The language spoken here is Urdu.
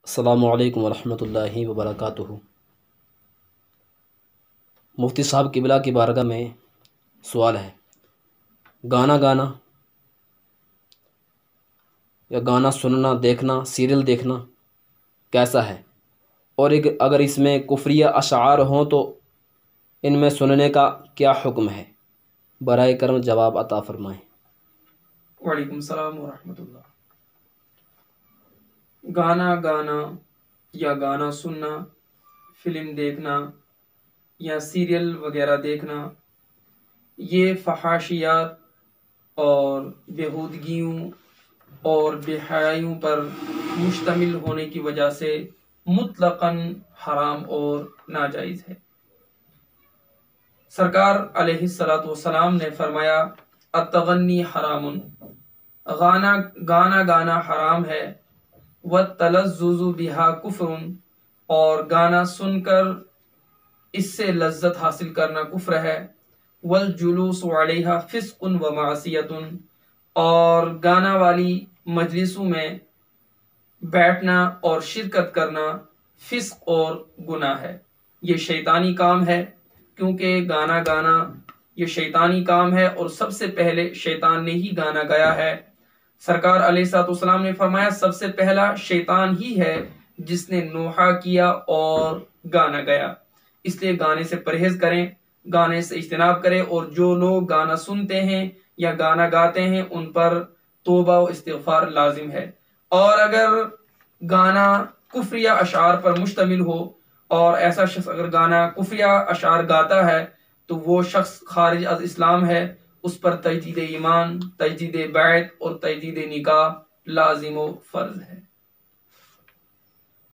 السلام علیکم ورحمۃ اللہ وبرکاتہ۔ مفتی صاحب قبلہ کی بارگاہ میں سوال ہے، گانا گانا یا گانا سننا، دیکھنا، سیریل دیکھنا کیسا ہے؟ اور اگر اس میں کفریہ اشعار ہوں تو ان میں سننے کا کیا حکم ہے؟ برائے کرم جواب عطا فرمائیں۔ وعلیکم السلام ورحمۃ اللہ۔ گانا گانا یا گانا سننا، فلم دیکھنا یا سیریل وغیرہ دیکھنا، یہ فحاشیات اور بیہودگیوں اور بے حیائیوں پر مشتمل ہونے کی وجہ سے مطلقاً حرام اور ناجائز ہے۔ سرکار علیہ الصلاۃ والسلام نے فرمایا، التغنی حرام، گانا گانا حرام ہے، والتلذذ بہا کفر، اور گانا سن کر اس سے لذت حاصل کرنا کفر ہے، والجلوس علیہا فسق و معصیۃ، اور گانا والی مجلسوں میں بیٹھنا اور شرکت کرنا فسق اور گناہ ہے۔ یہ شیطانی کام ہے، کیونکہ گانا گانا یہ شیطانی کام ہے اور سب سے پہلے شیطان نے ہی گانا گایا ہے۔ سرکار علیہ الصلوۃ والسلام نے فرمایا، سب سے پہلا شیطان ہی ہے جس نے نوحہ کیا اور گانا گایا۔ اس لیے گانے سے پرہیز کریں، گانے سے اجتناب کریں، اور جو لوگ گانا سنتے ہیں یا گانا گاتے ہیں ان پر توبہ و استغفار لازم ہے۔ اور اگر گانا کفریہ اشعار پر مشتمل ہو اور ایسا شخص اگر گانا کفریہ اشعار گاتا ہے تو وہ شخص خارج از اسلام ہے، اس پر تجدید ایمان، تجدید بیعت اور تجدید نکاح لازم و فرض ہے۔